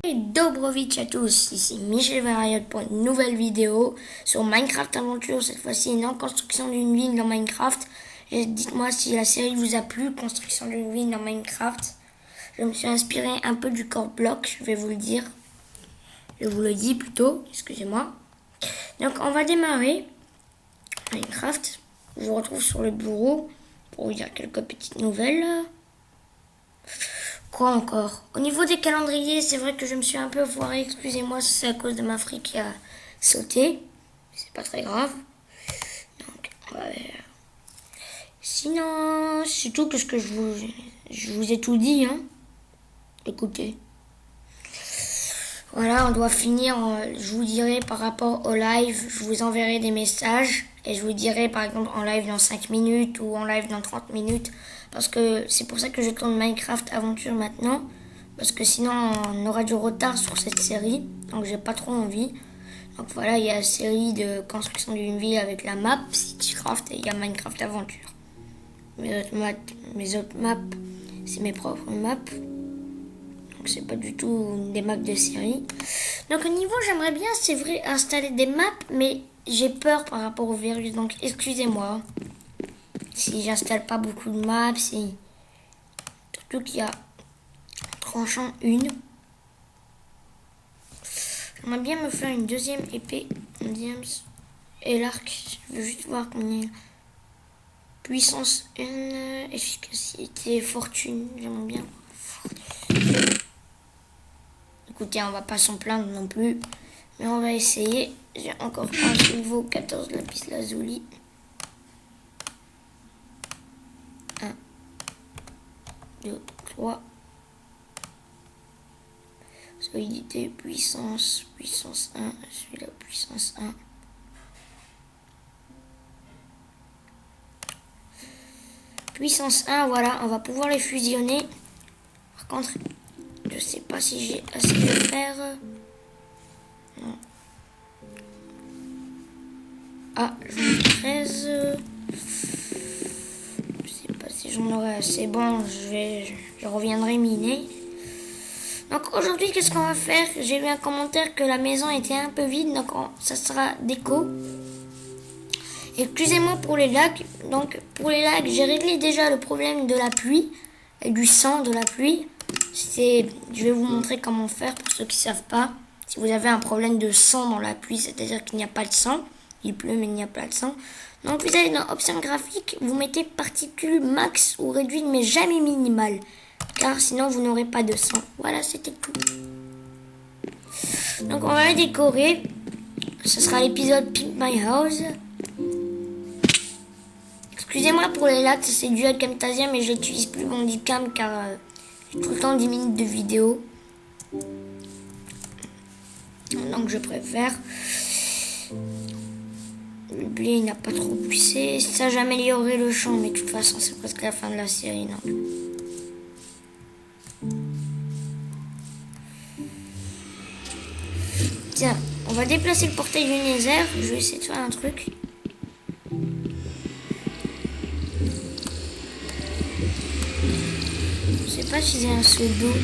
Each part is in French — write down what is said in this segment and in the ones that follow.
Et Dobrovitch à tous, ici Michel Verriot pour une nouvelle vidéo sur Minecraft Aventure, cette fois-ci une construction d'une ville dans Minecraft. Et dites-moi si la série vous a plu, construction d'une ville dans Minecraft. Je me suis inspiré un peu du core block, je vais vous le dire. Je vous le dis plutôt, excusez-moi. Donc on va démarrer Minecraft. Je vous retrouve sur le bureau pour vous dire quelques petites nouvelles. Quoi encore? Au niveau des calendriers, c'est vrai que je me suis un peu foiré, excusez-moi, c'est à cause de ma free qui a sauté. C'est pas très grave. Donc, ouais. Sinon, c'est tout que ce que je vous ai tout dit, hein. Écoutez. Voilà, on doit finir, je vous dirai par rapport au live, je vous enverrai des messages et je vous dirai par exemple en live dans 5 minutes ou en live dans 30 minutes parce que c'est pour ça que je tourne Minecraft Aventure maintenant parce que sinon on aura du retard sur cette série, donc j'ai pas trop envie. Donc voilà, il y a la série de construction d'une ville avec la map Citycraft et il y a Minecraft Aventure. Mes autres maps, c'est mes propres maps. Donc c'est pas du tout des maps de série. Donc au niveau, j'aimerais bien, c'est vrai, installer des maps, mais j'ai peur par rapport au virus. Donc excusez-moi si j'installe pas beaucoup de maps. Surtout qu'il y a tranchant une. J'aimerais bien me faire une deuxième épée. Et l'arc, je veux juste voir combien. Puissance 1, efficacité, fortune. J'aimerais bien. Écoutez, on va pas s'en plaindre non plus. Mais on va essayer. J'ai encore un niveau 14 lapis lazuli. 1, 2, 3. Solidité, puissance 1. Celui-là, puissance 1. Puissance 1, voilà, on va pouvoir les fusionner. Par contre, je sais pas si j'ai assez de fer. Non. Ah, j'en ai 13. Je sais pas si j'en aurai assez. Bon, je reviendrai miner. Donc aujourd'hui, qu'est-ce qu'on va faire? J'ai vu un commentaire que la maison était un peu vide, donc ça sera déco. Excusez-moi pour les lags. Donc pour les lags, j'ai réglé déjà le problème de la pluie et du sang de la pluie. Je vais vous montrer comment faire pour ceux qui ne savent pas. Si vous avez un problème de sang dans la pluie, c'est-à-dire qu'il n'y a pas de sang, il pleut mais il n'y a pas de sang. Donc vous allez dans options graphiques, vous mettez particules max ou réduite mais jamais minimale. Car sinon vous n'aurez pas de sang. Voilà, c'était tout. Donc on va les décorer. Ce sera l'épisode Pimp My House. Excusez-moi pour les lags, c'est dû à Camtasia, mais je n'utilise plus mon Dicam car j'ai tout le temps 10 minutes de vidéo. Donc je préfère. Le blé n'a pas trop poussé. Ça, j'ai amélioré le champ, mais de toute façon, c'est presque la fin de la série, non. Tiens, on va déplacer le portail du Nether. Je vais essayer de faire un truc. Je sais pas si j'ai un seau d'eau.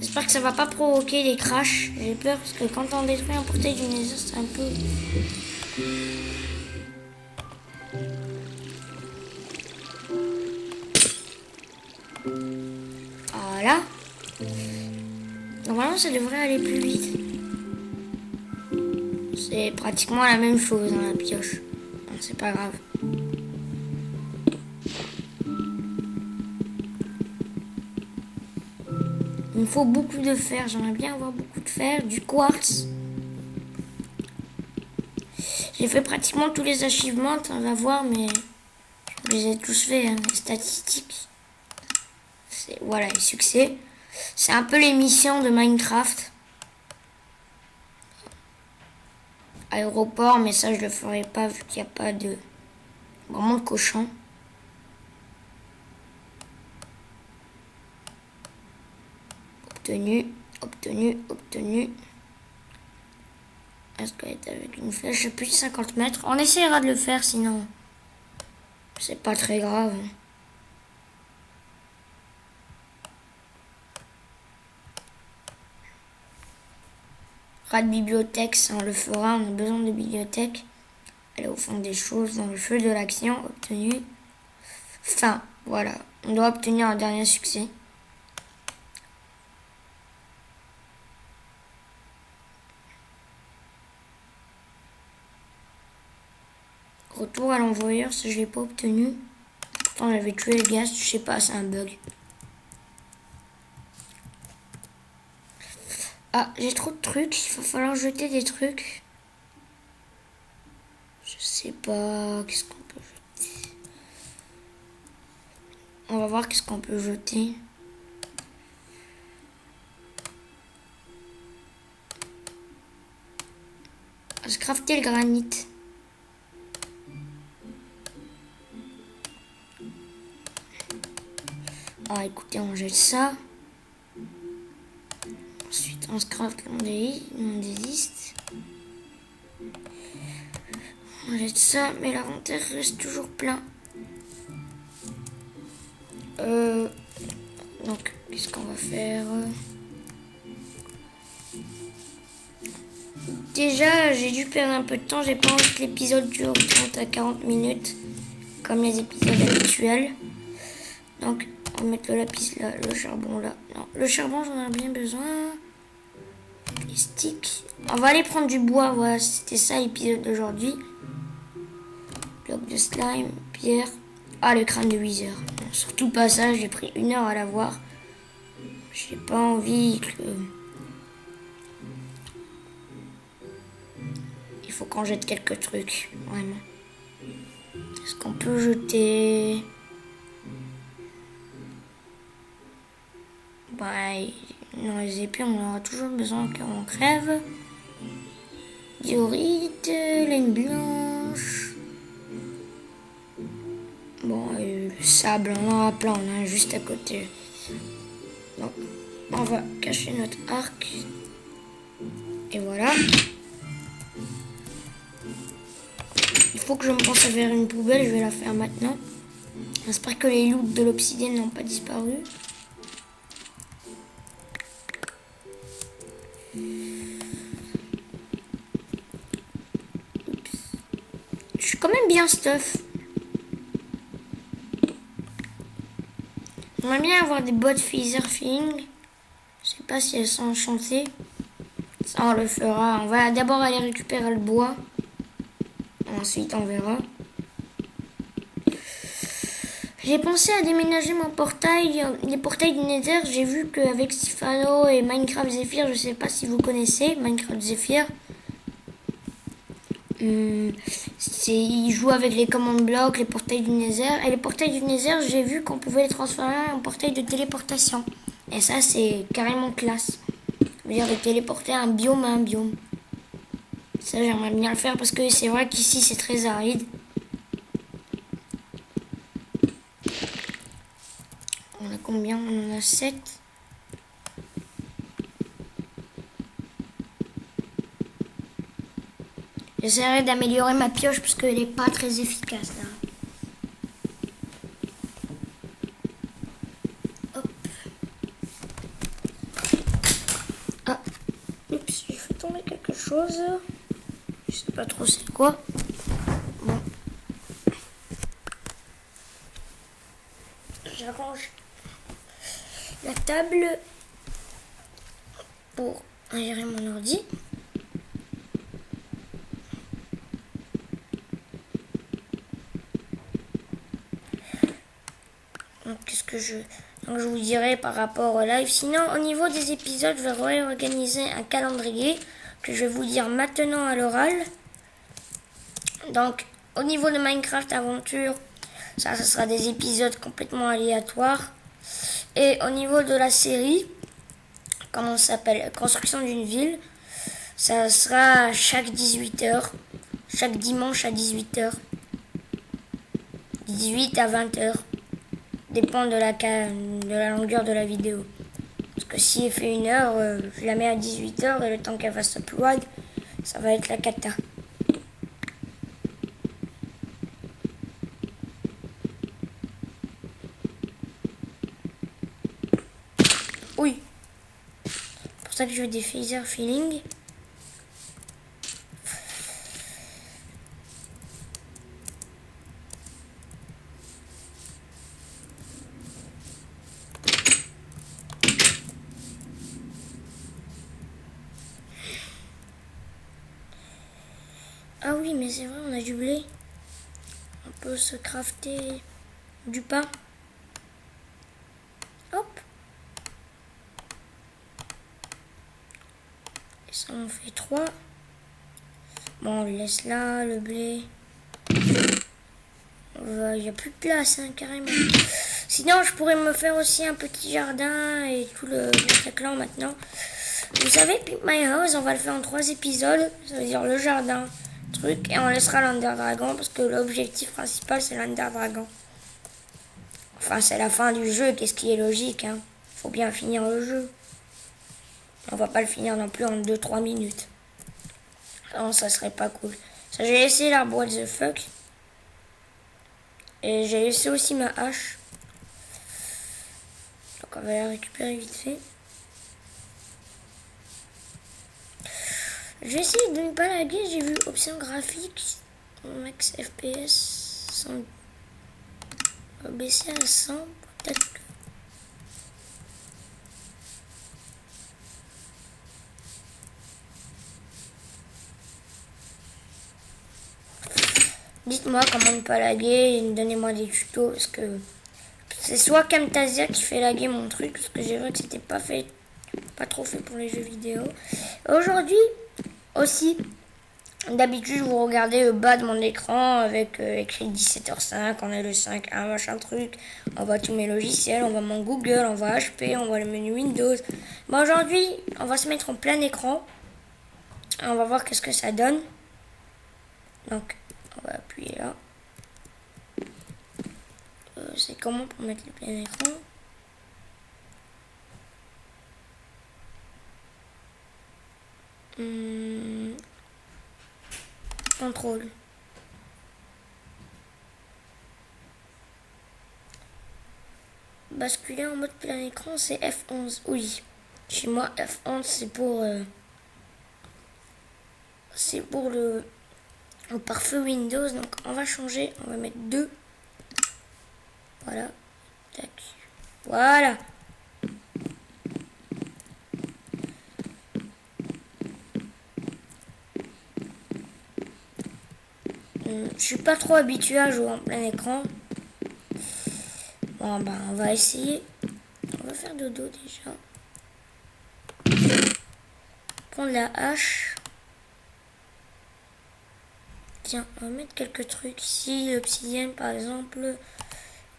J'espère que ça va pas provoquer des crashs. J'ai peur parce que quand on détruit un portail du Nether, c'est un peu... Voilà. Normalement, ça devrait aller plus vite. C'est pratiquement la même chose dans la pioche. C'est pas grave. Il me faut beaucoup de fer. J'aimerais bien avoir beaucoup de fer. Du quartz. J'ai fait pratiquement tous les achievements. On va voir, mais je les ai tous faits. Hein, les statistiques. Voilà, les succès. C'est un peu les missions de Minecraft. Aéroport, mais ça je le ferai pas vu qu'il n'y a pas de vraiment de cochon. Obtenu. Est-ce qu'elle est avec une flèche plus de 50 mètres? On essaiera de le faire sinon. C'est pas très grave. Rat de bibliothèque, ça on le fera, on a besoin de bibliothèque. Aller au fond des choses, dans le feu de l'action, obtenu. Fin, voilà. On doit obtenir un dernier succès. Retour à l'envoyeur, ça je l'ai pas obtenu. Pourtant j'avais tué le gaz, je sais pas, c'est un bug. Ah, j'ai trop de trucs, il va falloir jeter des trucs. Je sais pas, qu'est-ce qu'on peut jeter. On va voir qu'est-ce qu'on peut jeter. On va se crafter le granit. Ah, écoutez, on jette ça. Ensuite, on se craft on désiste. On jette ça, mais l'inventaire reste toujours plein. Donc, qu'est-ce qu'on va faire? Déjà, j'ai dû perdre un peu de temps. J'ai pas envie que l'épisode dure 30 à 40 minutes, comme les épisodes habituels. Donc, on va mettre le lapis là, le charbon là. Non, le charbon, j'en ai bien besoin. Les sticks. On va aller prendre du bois, voilà, c'était ça l'épisode d'aujourd'hui. Bloc de slime, pierre. Ah, le crâne de Wither. Bon, surtout pas ça, j'ai pris 1 heure à l'avoir. J'ai pas envie que... Il faut qu'on jette quelques trucs, vraiment. Est-ce qu'on peut jeter... Bah, dans les épées, on en aura toujours besoin car on crève. Diorite, laine blanche. Bon, le sable, on en a plein, on en a juste à côté. Donc, on va cacher notre arc. Et voilà. Il faut que je me pense à faire une poubelle, je vais la faire maintenant. J'espère que les loots de l'obsidienne n'ont pas disparu. Je suis quand même bien stuff. J'aimerais bien avoir des bottes feeling. Je sais pas si elles sont enchantées. Ça on le fera. On va d'abord aller récupérer le bois. Ensuite on verra. J'ai pensé à déménager mon portail, les portails du Nether. J'ai vu qu'avec Sifano et Minecraft Zephyr, je sais pas si vous connaissez Minecraft Zephyr. Il joue avec les command blocs, les portails du Nether. Et les portails du Nether, j'ai vu qu'on pouvait les transformer en portail de téléportation. Et ça, c'est carrément classe. Ça veut dire de téléporter un biome à un biome. Ça, j'aimerais bien le faire parce que c'est vrai qu'ici, c'est très aride. On a combien? On en a 7. J'essaierai d'améliorer ma pioche parce qu'elle n'est pas très efficace là. Hop. Ah. Oups, j'ai fait tomber quelque chose. Je sais pas trop c'est quoi. Bon. J'arrange la table pour aérer mon ordi. Donc, Donc, je vous dirai par rapport au live. Sinon, au niveau des épisodes, je vais réorganiser un calendrier que je vais vous dire maintenant à l'oral. Donc, au niveau de Minecraft Aventure, ça sera des épisodes complètement aléatoires. Et au niveau de la série, comment ça s'appelle, Construction d'une ville, ça sera chaque 18h, chaque dimanche à 18h, 18 à 20h. Dépend de la longueur de la vidéo. Parce que si elle fait 1 heure, je la mets à 18h et le temps qu'elle fasse upload, ça va être la cata. Oui. C'est pour ça que je veux des phaser feeling. oui, mais c'est vrai, on a du blé. On peut se crafter du pain. Hop. Et ça, on fait 3. Bon, on le laisse là, le blé. Il n'y a plus de place, hein, carrément. Sinon, je pourrais me faire aussi un petit jardin et tout le clan maintenant. Vous savez, Pimp My House, on va le faire en 3 épisodes. Ça veut dire le jardin, truc, et on laissera l'Under Dragon parce que l'objectif principal, c'est l'Under Dragon. Enfin, c'est la fin du jeu, qu'est-ce qui est logique, hein. Faut bien finir le jeu. On va pas le finir non plus en 2-3 minutes. Non, ça serait pas cool. Ça, j'ai laissé l'arbre what the fuck. Et j'ai laissé aussi ma hache. Donc on va la récupérer vite fait. Je vais essayer de ne pas laguer. J'ai vu option graphique. Max FPS. Sans... On va baisser à 100. Peut-être que... Dites-moi comment ne pas laguer et donnez-moi des tutos parce que c'est soit Camtasia qui fait laguer mon truc parce que j'ai vu que c'était pas trop fait pour les jeux vidéo. Aujourd'hui aussi, d'habitude vous regardez le bas de mon écran avec écrit 17h05, on est le 5.1 machin truc, on voit tous mes logiciels, on voit mon Google, on voit HP, on voit le menu Windows. Bon, aujourd'hui on va se mettre en plein écran, on va voir qu'est-ce que ça donne. Donc on va appuyer là. C'est comment pour mettre le plein écran? Contrôle. Basculer en mode plein écran, c'est F11. Oui. Chez moi, F11, c'est pour le pare-feu Windows. Donc, on va changer. On va mettre 2. Voilà. Tac. Voilà. Je suis pas trop habitué à jouer en plein écran. Bon, bah, on va essayer. On va faire dodo déjà. Prendre la hache. Tiens, on va mettre quelques trucs ici. L'obsidienne, par exemple.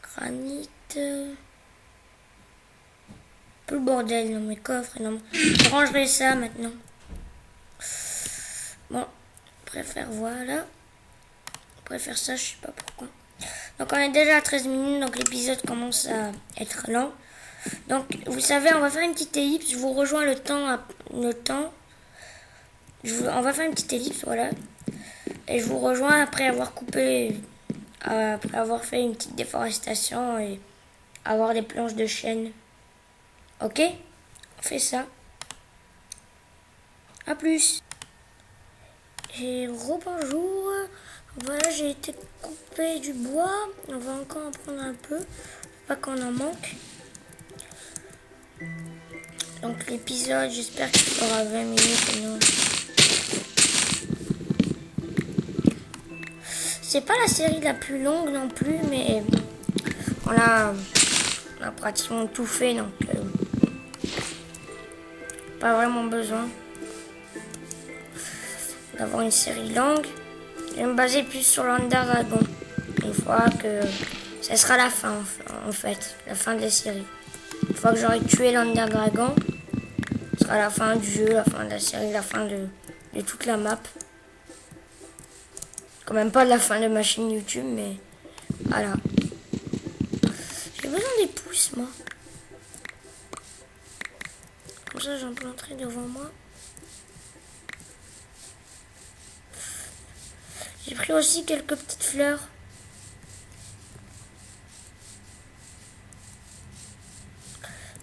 Granit. Un peu le bordel dans mes coffres. Non, je rangerai ça maintenant. Bon, on préfère, voilà. On préfère ça, je sais pas pourquoi. Donc on est déjà à 13 minutes, donc l'épisode commence à être lent. Donc vous savez, on va faire une petite ellipse. Je vous rejoins le temps. On va faire une petite ellipse, voilà. Et je vous rejoins après avoir coupé, après avoir fait une petite déforestation et avoir des planches de chêne. Ok? On fait ça. A plus. Et bonjour. Voilà, j'ai été coupé du bois. On va encore en prendre un peu. Pas qu'on en manque. Donc l'épisode, j'espère qu'il fera 20 minutes. Non. C'est pas la série la plus longue non plus, mais on a pratiquement tout fait, donc pas vraiment besoin d'avoir une série longue. Je vais me baser plus sur l'Under Dragon. Une fois que ça sera la fin, en fait, la fin de la série. Une fois que j'aurai tué l'Under Dragon, ce sera la fin du jeu, la fin de la série, la fin de toute la map. Quand même pas la fin de ma chaîne YouTube, mais voilà. J'ai besoin des pouces, moi. Comme ça, j'en planterai devant moi. J'ai pris aussi quelques petites fleurs.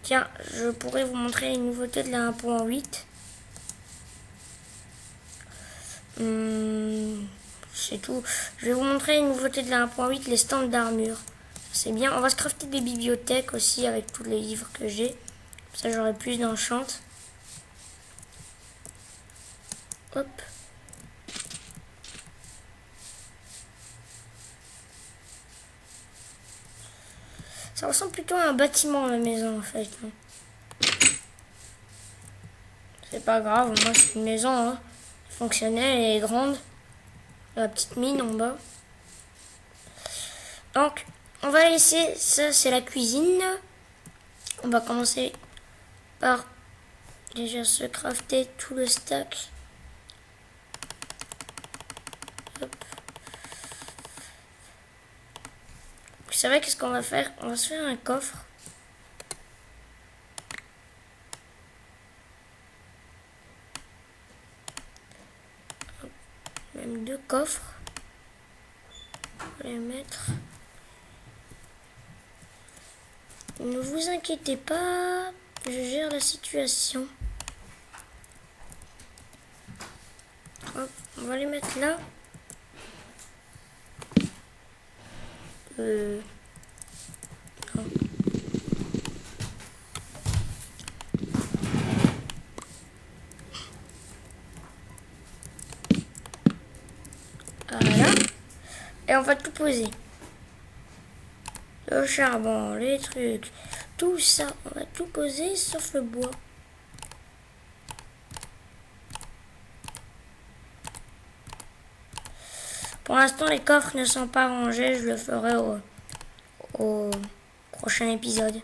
Tiens, je pourrais vous montrer les nouveautés de la 1.8. C'est tout. Je vais vous montrer les nouveautés de la 1.8, les stands d'armure. C'est bien. On va se crafter des bibliothèques aussi avec tous les livres que j'ai. Comme ça, j'aurai plus d'enchant. Hop. Ça ressemble plutôt à un bâtiment, la maison, en fait. C'est pas grave, moi c'est une maison, hein. Fonctionnelle, elle est grande. La petite mine en bas. Donc, on va laisser, ça c'est la cuisine. On va commencer par déjà se crafter tout le stack. Hop. Vous savez qu'est-ce qu'on va faire? On va se faire un coffre. Hop. Même 2 coffres. On va les mettre. Ne vous inquiétez pas, je gère la situation. Hop, on va les mettre là. Non. Voilà. Et on va tout poser. Le charbon, les trucs, tout ça, on va tout poser sauf le bois. Pour l'instant, les coffres ne sont pas rangés, je le ferai au prochain épisode.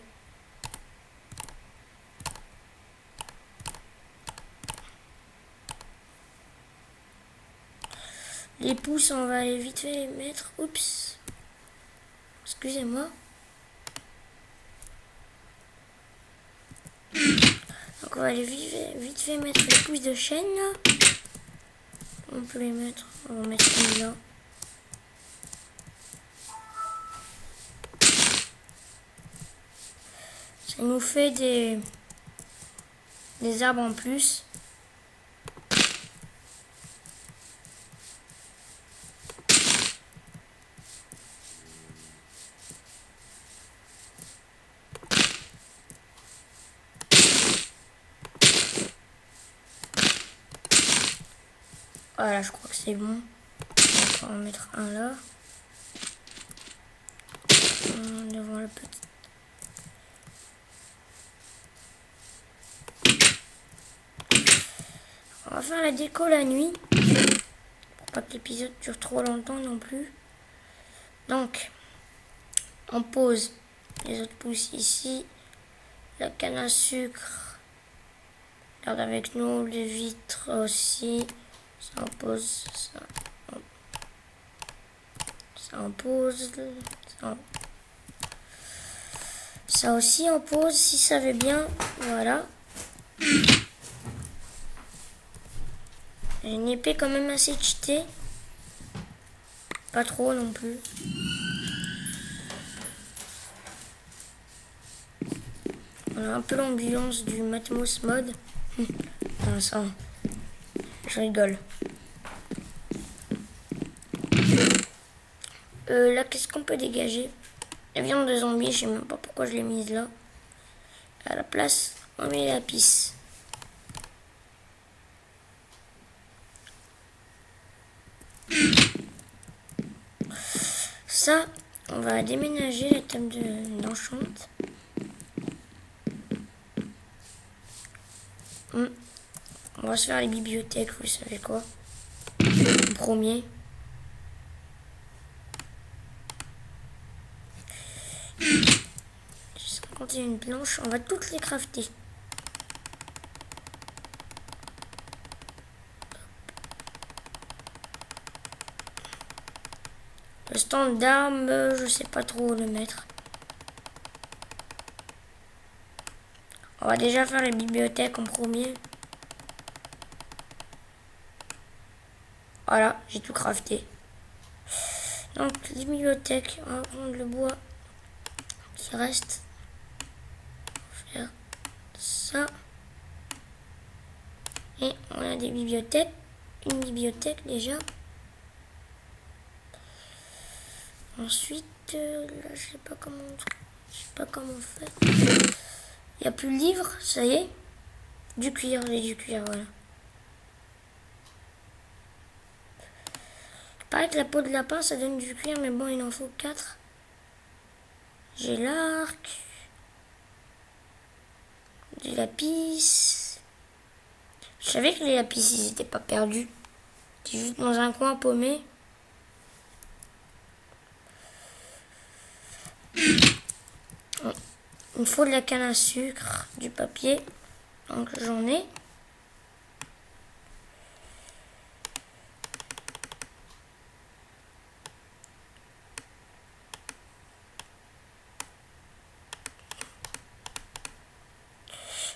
Les pouces, on va aller vite fait les mettre. Oups. Excusez-moi. Donc on va aller vite fait mettre les pouces de chêne. On peut les mettre. On va mettre une là. Ça nous fait des arbres en plus. Voilà, je crois que c'est bon. On va en mettre un là. Devant le petit. On va faire la déco la nuit. Pour pas que l'épisode dure trop longtemps non plus. Donc, on pose les autres pouces ici. La canne à sucre. Garde avec nous. Les vitres aussi. Ça on pose. Ça on pose. Ça aussi on pose si ça veut bien. Voilà. J'ai une épée quand même assez cheatée. Pas trop non plus. On a un peu l'ambiance du Matmos mode. Non, ça, je rigole. Là, qu'est-ce qu'on peut dégager? La viande de zombie, je sais même pas pourquoi je l'ai mise là. À la place, on met la pisse. Ça, on va déménager la table d'enchante. On va se faire les bibliothèques, vous savez quoi. En premier. J'ai 51 planches, on va toutes les crafter. Le stand d'armes, je sais pas trop où le mettre. On va déjà faire les bibliothèques en premier. Voilà, j'ai tout crafté. Donc les bibliothèques, on va prendre le bois qui reste. On va faire ça. Et on a des bibliothèques. Une bibliothèque déjà. Ensuite, là, je sais pas comment faire. Il n'y a plus de livres, ça y est. Du cuir, j'ai du cuir, voilà. Il paraît que la peau de lapin, ça donne du cuir, mais bon, il en faut 4. J'ai l'arc. Des lapis. Je savais que les lapis, ils n'étaient pas perdus. C'était juste dans un coin paumé. Il me faut de la canne à sucre, du papier. Donc j'en ai.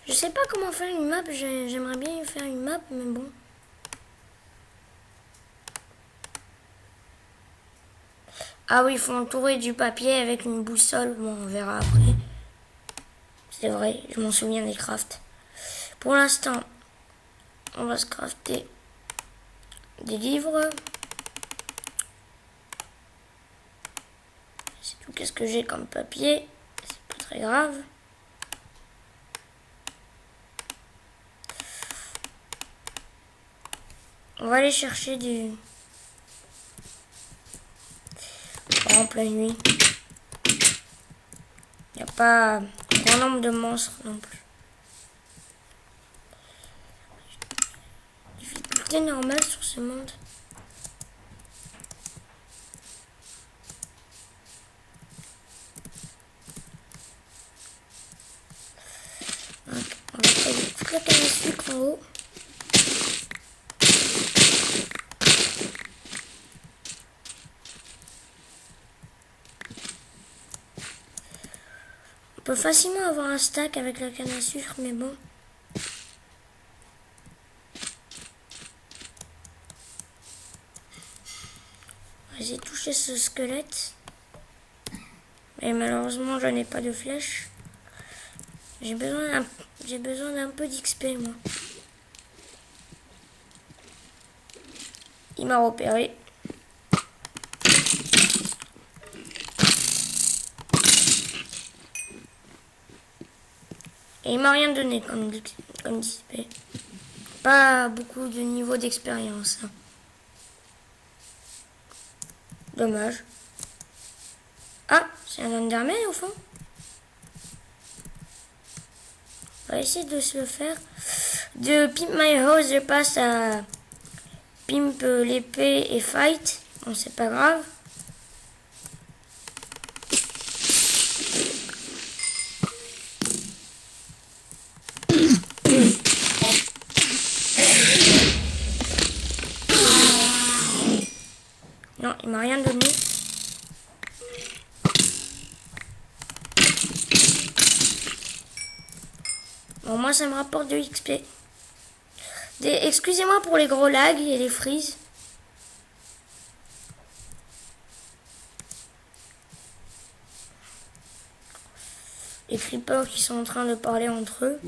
Je sais pas comment faire une map, j'aimerais bien faire une map, mais bon. Ah oui, il faut entourer du papier avec une boussole. Bon, on verra après. C'est vrai, je m'en souviens des crafts. Pour l'instant, on va se crafter des livres. C'est tout. Qu'est-ce que j'ai comme papier? C'est pas très grave. On va aller chercher du... en pleine nuit. Il n'y a pas grand nombre de monstres non plus. Difficulté normale sur ce monde. Donc, on va faire toute la canne à sucre en haut. On peut facilement avoir un stack avec la canne à sucre, mais bon. J'ai touché ce squelette. Mais malheureusement, je n'ai pas de flèche. J'ai besoin d'un peu d'XP, moi. Il m'a repéré. Et il m'a rien donné comme XP. Pas beaucoup de niveau d'expérience. Dommage. Ah, c'est un Enderman au fond. On va essayer de se le faire. De Pimp My House, je passe à Pimp l'épée et Fight. Bon, c'est pas grave. Non, il m'a rien donné. Bon, moi, ça me rapporte de XP. Excusez-moi pour les gros lags et les freezes. Les creepers qui sont en train de parler entre eux.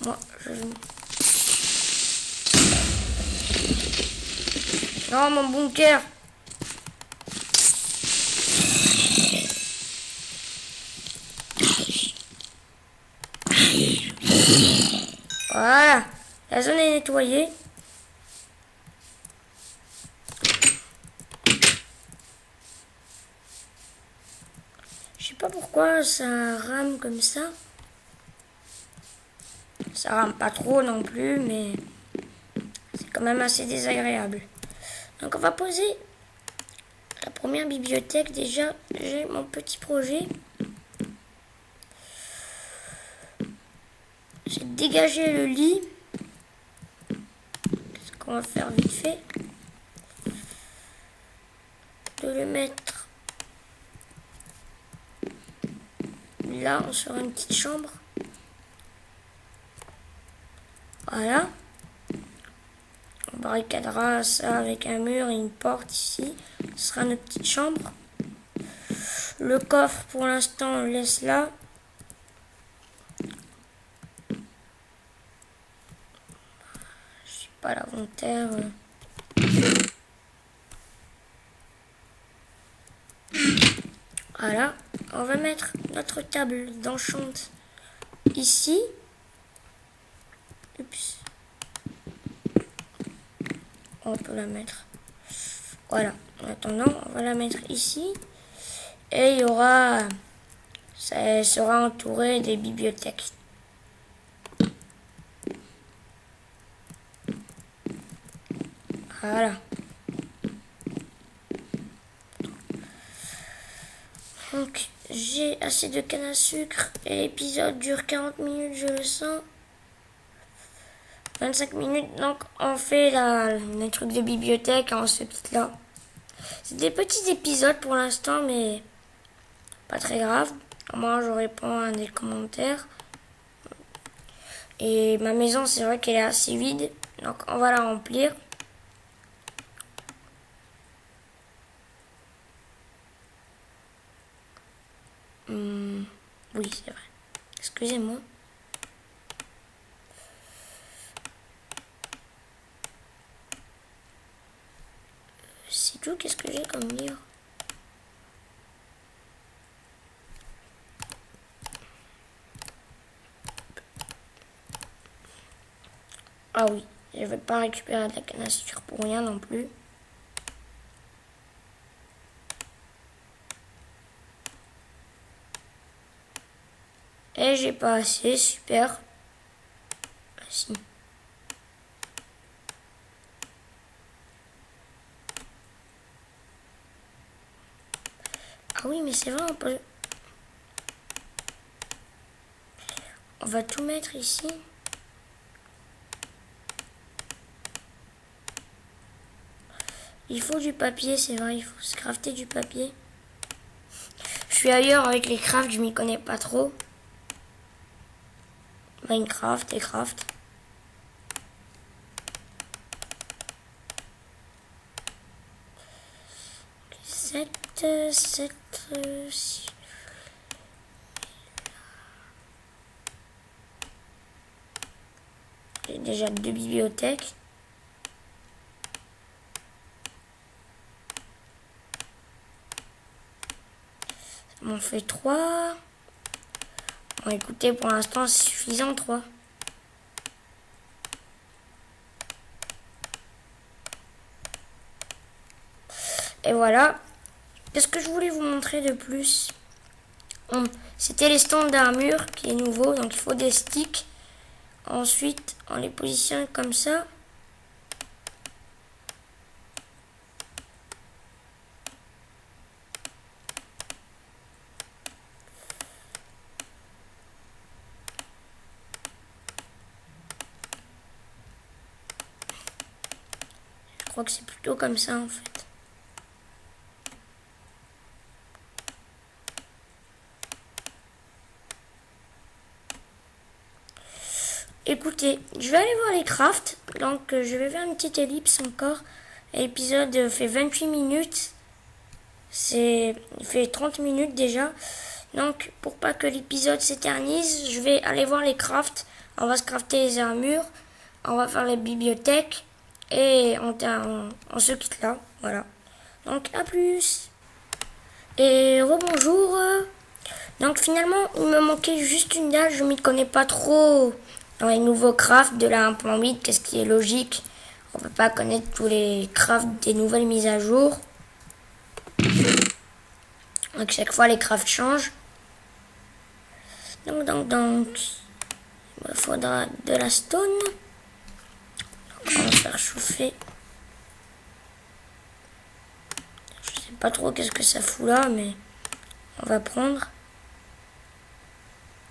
Moi, Non, mon bunker. Voilà. La zone est nettoyée. Je sais pas pourquoi ça rame comme ça. Ça rame pas trop non plus, mais c'est quand même assez désagréable. Donc on va poser la première bibliothèque. Déjà, j'ai mon petit projet. J'ai dégagé le lit. Ce qu'on va faire vite fait. De le mettre là, on sera une petite chambre. Voilà. On barricadera ça avec un mur et une porte ici. Ce sera notre petite chambre. Le coffre, pour l'instant, on le laisse là. Je suis pas l'inventaire. Voilà. On va mettre notre table d'enchant ici. on peut la mettre. Voilà. En attendant, on va la mettre ici. Et il y aura... Ça sera entouré des bibliothèques. Voilà. Donc, j'ai assez de canne à sucre et l'épisode dure 40 minutes, je le sens. 25 minutes, donc on fait les trucs de bibliothèque, on se quitte là. C'est des petits épisodes pour l'instant, mais pas très grave. Moi, je réponds à des commentaires. Et ma maison, c'est vrai qu'elle est assez vide, donc on va la remplir. Oui, c'est vrai. Excusez-moi. C'est tout, qu'est-ce que j'ai comme livre? Ah oui, je vais pas récupérer de la canne à sucre pour rien non plus. Et j'ai pas assez, super. Ah, si. Ah oui, mais c'est vrai, on va tout mettre ici. Il faut du papier, c'est vrai, il faut se crafter du papier. Je suis ailleurs avec les crafts, je m'y connais pas trop. Minecraft et craft. J'ai déjà 2 bibliothèques. Ça m'en fait 3. Bon, écoutez, pour l'instant, c'est suffisant, 3. Et voilà. Qu'est-ce que je voulais vous montrer de plus? C'était les stands d'armure qui est nouveau, donc il faut des sticks. Ensuite, on les positionne comme ça. Je crois que c'est plutôt comme ça en fait. Écoutez, je vais aller voir les crafts. Donc je vais faire une petite ellipse encore. L'épisode fait 28 minutes. Il fait 30 minutes déjà. Donc pour pas que l'épisode s'éternise, je vais aller voir les crafts. On va se crafter les armures. On va faire les bibliothèques. Et on se quitte là. Voilà. Donc à plus. Et rebonjour. Donc finalement, il me manquait juste une dalle. Je m'y connais pas trop dans les nouveaux crafts de la 1.8. Qu'est-ce qui est logique? On peut pas connaître tous les crafts des nouvelles mises à jour. Donc chaque fois, les crafts changent. Donc, il me faudra de la stone. Donc, on va faire chauffer. Je sais pas trop qu'est-ce que ça fout là, mais on va prendre.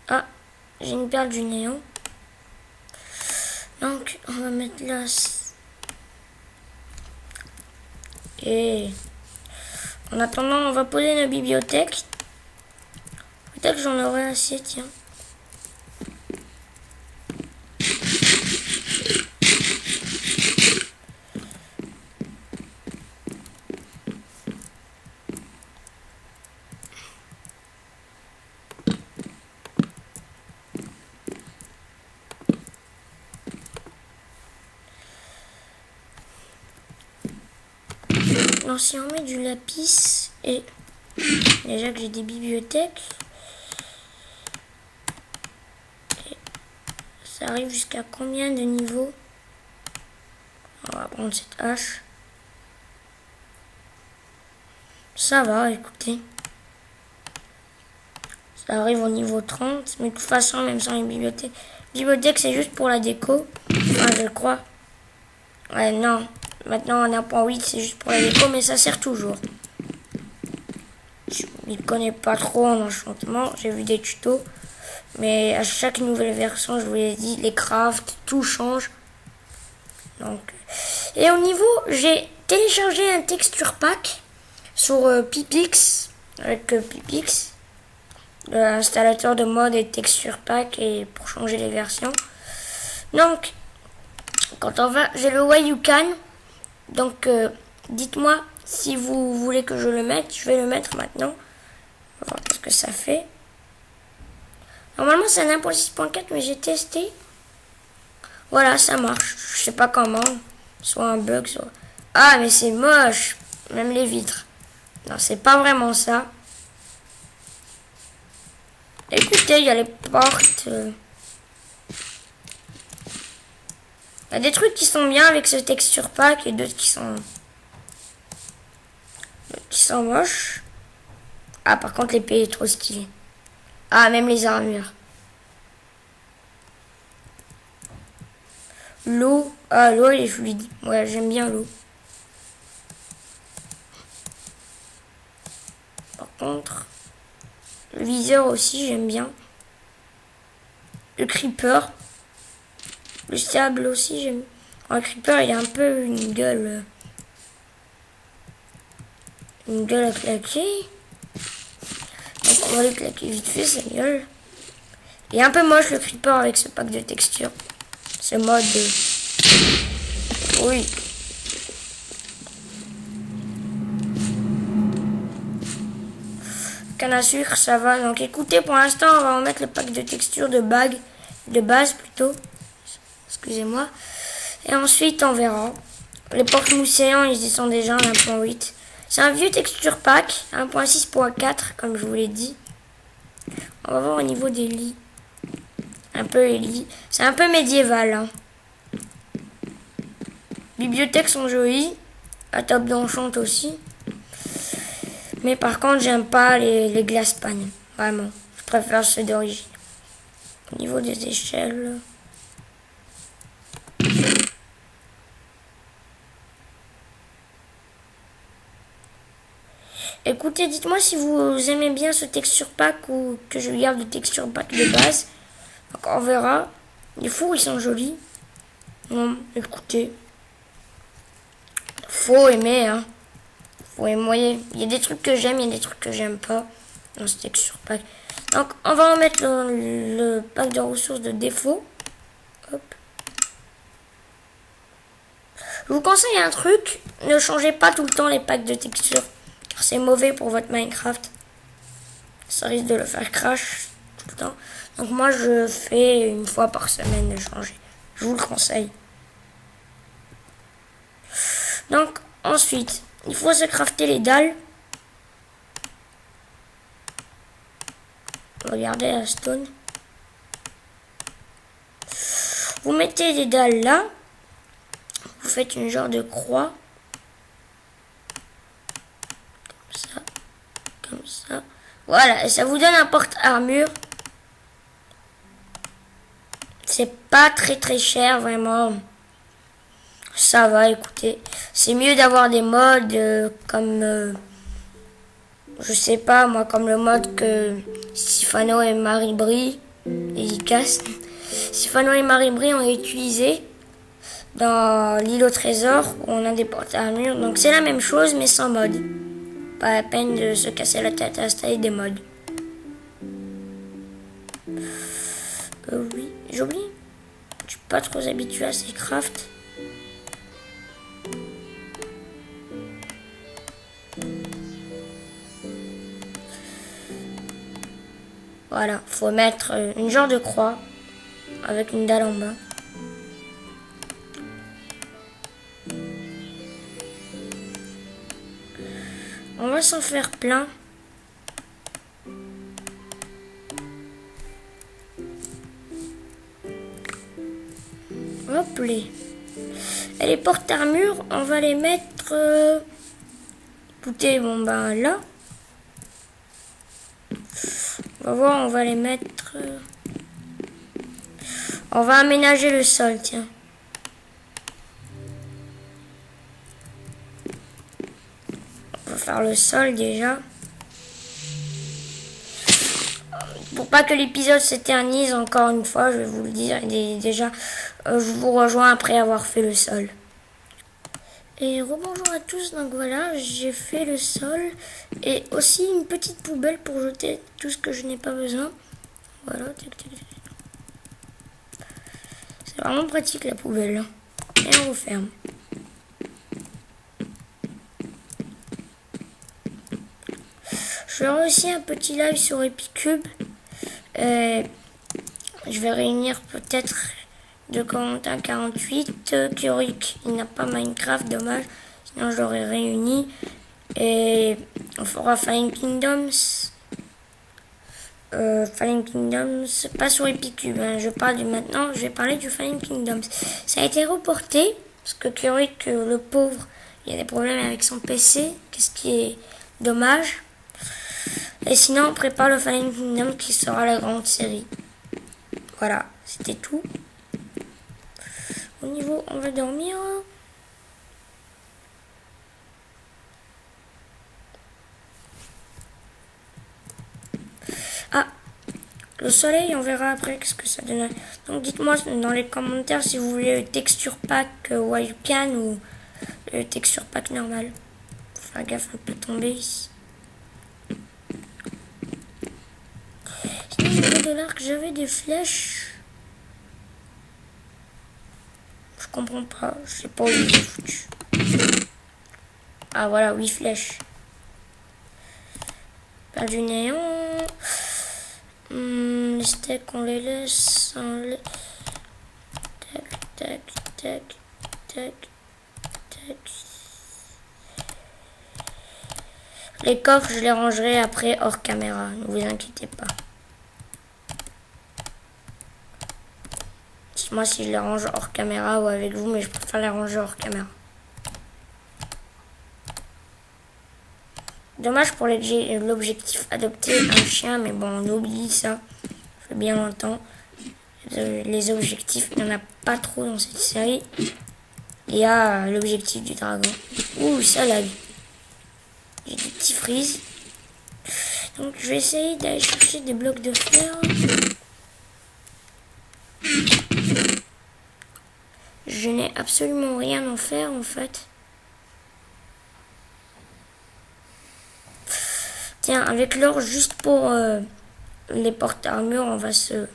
Ah, j'ai une perle du néant. Donc, on va mettre là. Et en attendant, on va poser nos bibliothèques. Peut-être que j'en aurai assez, tiens. Alors si on met du lapis et déjà que j'ai des bibliothèques, et ça arrive jusqu'à combien de niveaux? On va prendre cette hache. Ça va, écoutez. Ça arrive au niveau 30. Mais de toute façon, même sans les bibliothèques. Bibliothèque, c'est juste pour la déco. Enfin, je crois. Ouais, non. Maintenant, en 1.8, c'est juste pour la déco, mais ça sert toujours. Je ne connais pas trop en enchantement. J'ai vu des tutos. Mais à chaque nouvelle version, je vous l'ai dit, les crafts, tout change. Donc, et au niveau, j'ai téléchargé un texture pack sur Pipix, avec Pipix, l'installateur de mode et texture pack, et pour changer les versions. Donc, quand on va, j'ai le Way You Can. Donc, dites-moi si vous voulez que je le mette. Je vais le mettre maintenant. On va voir ce que ça fait. Normalement, c'est un 1.6.4, mais j'ai testé. Voilà, ça marche. Je sais pas comment. Soit un bug, soit... Ah, mais c'est moche. Même les vitres. Non, c'est pas vraiment ça. Écoutez, il y a les portes. Il y a des trucs qui sont bien avec ce texture pack et d'autres qui sont moches. Ah, par contre, l'épée est trop stylée. Ah, même les armures. L'eau. Ah, l'eau, elle est fluide. Ouais, j'aime bien l'eau. Par contre, le viseur aussi, j'aime bien. Le creeper. Le sable aussi, j'aime. Le creeper, il a un peu une gueule. Une gueule à claquer. Donc, on va le claquer vite fait, c'est mieux. Il est un peu moche le creeper avec ce pack de texture. Ce mode. Oui. Canne à sucre, ça va. Donc écoutez, pour l'instant, on va en mettre le pack de texture de base plutôt. Excusez-moi. Et ensuite, on verra. Les porte-mousséants, ils y sont déjà en 1.8. C'est un vieux texture pack, 1.6.4, comme je vous l'ai dit. On va voir au niveau des lits. Un peu les lits. C'est un peu médiéval. Hein. Bibliothèques sont jolies. La table d'enchant aussi. Mais par contre, j'aime pas les glace pan. Vraiment. Je préfère ceux d'origine. Au niveau des échelles. Écoutez, dites-moi si vous aimez bien ce texture pack ou que je garde le texture pack de base. Donc on verra. Les fours, ils sont jolis. Non, écoutez. Faut aimer, hein. Faut aimer. Il y a des trucs que j'aime, il y a des trucs que j'aime pas dans ce texture pack. Donc on va en mettre le pack de ressources de défaut. Hop. Je vous conseille un truc. Ne changez pas tout le temps les packs de texture. Car c'est mauvais pour votre Minecraft. Ça risque de le faire crash tout le temps. Donc moi je fais une fois par semaine de changer. Je vous le conseille. Donc ensuite, il faut se crafter les dalles. Regardez la stone. Vous mettez les dalles là. Vous faites une genre de croix. Comme ça. Comme ça. Voilà, et ça vous donne un porte-armure. C'est pas très cher, vraiment. Ça va, écoutez. C'est mieux d'avoir des modes comme... je sais pas, moi, comme le mode que Sifano et Maribri, dédicace. Sifano et Maribri ont utilisé dans l'île au trésor, où on a des porte-armures. Donc c'est la même chose, mais sans mode. Pas la peine de se casser la tête à installer des modes. Oui, j'oublie. Je suis pas trop habitué à ces crafts. Voilà, faut mettre une genre de croix avec une dalle en bas. On va s'en faire plein. Hop les. Et les portes armures, on va les mettre... Écoutez, bon ben là. On va voir, on va les mettre... On va aménager le sol, tiens. On va faire le sol déjà. Pour pas que l'épisode s'éternise, encore une fois, je vais vous le dire déjà, je vous rejoins après avoir fait le sol. Et rebonjour à tous, donc voilà, j'ai fait le sol et aussi une petite poubelle pour jeter tout ce que je n'ai pas besoin. Voilà, c'est vraiment pratique la poubelle. Et on referme. Je ferai aussi un petit live sur Epicube. Je vais réunir peut-être de Corentin 48, Kiorik, il n'a pas Minecraft, dommage, sinon je l'aurais réuni. Et on fera Fallen Kingdoms. Fallen Kingdoms, pas sur Epicube, hein, je parle du maintenant, je vais parler du Fallen Kingdoms. Ça a été reporté, parce que Kiorik, le pauvre, il y a des problèmes avec son PC, qu'est-ce qui est dommage. Et sinon, on prépare le Fallen Kingdom qui sera la grande série. Voilà, c'était tout. Au niveau, on va dormir. Ah, le soleil, on verra après qu'est-ce que ça donne. Donc dites-moi dans les commentaires si vous voulez le texture pack Wildcan ou le texture pack normal. Faut faire gaffe, on peut tomber ici. Sinon, au niveau de l'arc, j'avais des flèches. Je comprends pas, je sais pas où il est foutu. Ah voilà, 8 flèches. Pas du néant. Les steaks, on les laisse. Tac, tac, tac, tac, tac. Les coffres, je les rangerai après hors caméra, ne vous inquiétez pas. Dites-moi si je les range hors caméra ou avec vous, mais je préfère les ranger hors caméra. Dommage pour l'objectif adopter un chien, mais bon, on oublie ça. Ça fait bien longtemps. Les objectifs, il n'y en a pas trop dans cette série. Il y a l'objectif du dragon. Ouh, ça lag. J'ai des petits frises. Donc je vais essayer d'aller chercher des blocs de fer. Je n'ai absolument rien à faire en fait. Tiens, avec l'or, juste pour les portes-armures, on va se...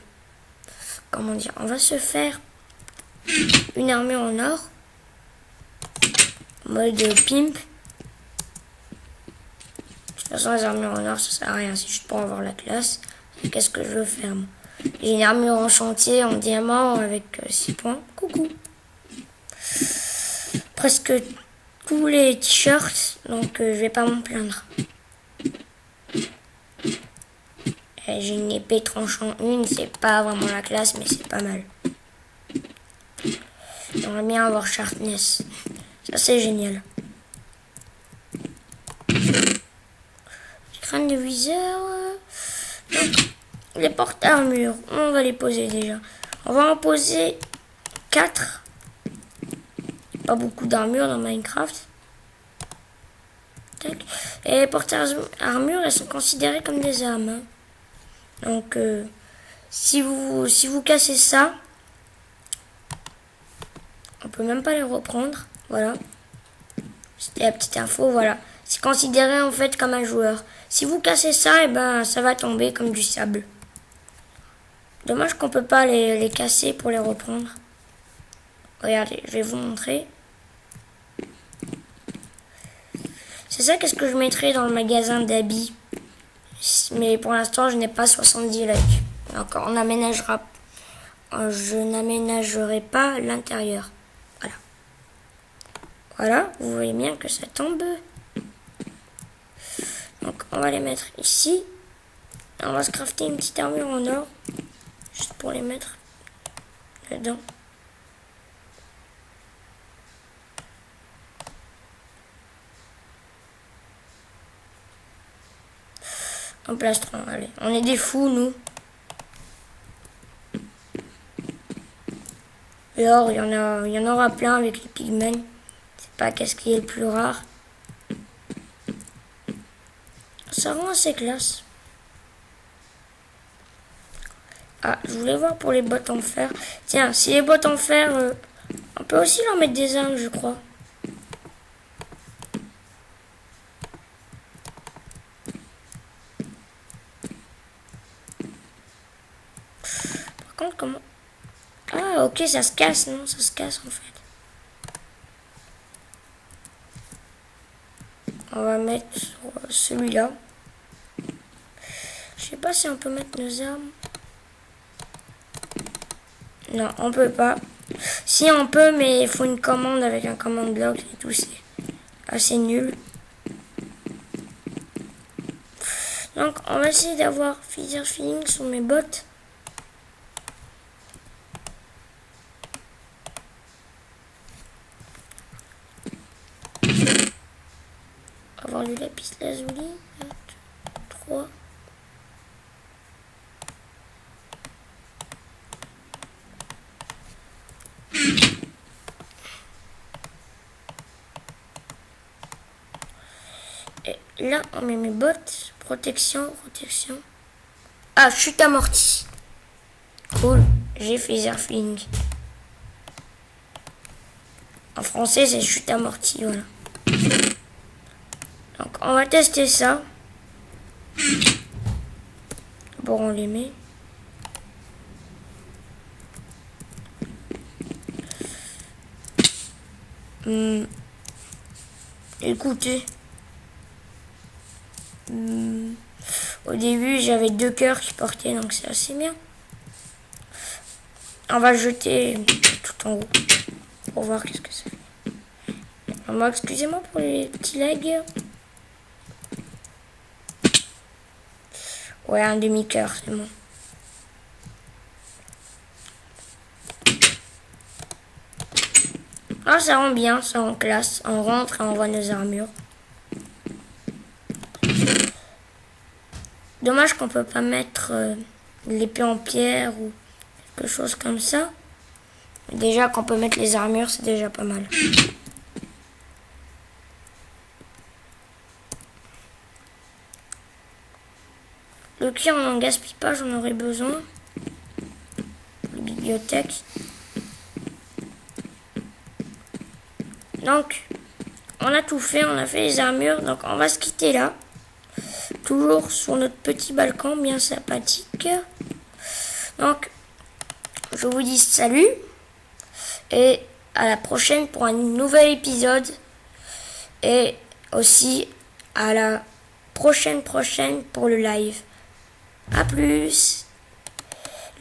Comment dire? On va se faire une armure en or. En mode pimp. De toute façon, les armures en or, ça sert à rien. C'est juste pour avoir la classe. Qu'est-ce que je veux faire, moi? J'ai une armure en chantier, en diamant, avec 6 points. Coucou. Presque tous les t-shirts, donc je vais pas m'en plaindre. J'ai une épée tranchant une, c'est pas vraiment la classe, mais c'est pas mal. J'aimerais bien avoir sharpness. Ça, c'est génial. Crâne de viseur. Donc, les portes-armures, on va les poser déjà. On va en poser 4. Pas beaucoup d'armure dans Minecraft. Tac. Et les portes-armures, elles sont considérées comme des armes. Hein. Donc, si vous cassez ça, on peut même pas les reprendre. Voilà. C'était la petite info, voilà. C'est considéré en fait comme un joueur. Si vous cassez ça, et ben ça va tomber comme du sable. Dommage qu'on peut pas les casser pour les reprendre. Regardez, je vais vous montrer. C'est ça, qu'est-ce que je mettrai dans le magasin d'habits. Mais pour l'instant, je n'ai pas 70 likes. Donc, on aménagera. Je n'aménagerai pas l'intérieur. Voilà. Voilà, vous voyez bien que ça tombe. Donc, on va les mettre ici. On va se crafter une petite armure en or. Juste pour les mettre dedans. Un plastron, allez. On est des fous, nous. Et or, il y en aura plein avec les pigments. C'est pas qu'est-ce qui est le plus rare. Ça rend assez classe. Ah, je voulais voir pour les bottes en fer. Tiens, si les bottes en fer, on peut aussi leur mettre des armes, je crois. Par contre, comment... Ah, ok, ça se casse, non? Ça se casse, en fait. On va mettre celui-là. Je sais pas si on peut mettre nos armes. Non, on peut pas. Si on peut, mais il faut une commande avec un command block et tout, c'est assez nul. Donc, on va essayer d'avoir Feather Feeling sur mes bottes. Avoir du lapis lazuli. 3. Et là, on met mes bottes. Protection. Ah, chute amortie. Cool. J'ai Feather Feeling. En français, c'est chute amortie, voilà. Donc, on va tester ça. Bon, on les met. Écoutez. Au début, j'avais 2 cœurs qui portaient, donc c'est assez bien. On va jeter tout en haut pour voir qu'est-ce que ça fait. Excusez-moi pour les petits lags. Ouais, un demi-cœur, c'est bon. Ah, ça rend bien, ça rend classe. On rentre et on voit nos armures. Dommage qu'on peut pas mettre l'épée en pierre ou quelque chose comme ça. Déjà qu'on peut mettre les armures, c'est déjà pas mal. Le cuir, on n'en gaspille pas, j'en aurais besoin. La bibliothèque. Donc, on a tout fait, on a fait les armures. Donc, on va se quitter là. Toujours sur notre petit balcon bien sympathique. Donc, je vous dis salut. Et à la prochaine pour un nouvel épisode. Et aussi à la prochaine pour le live. A plus.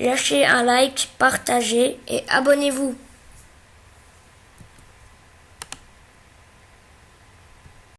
Lâchez un like, partagez et abonnez-vous.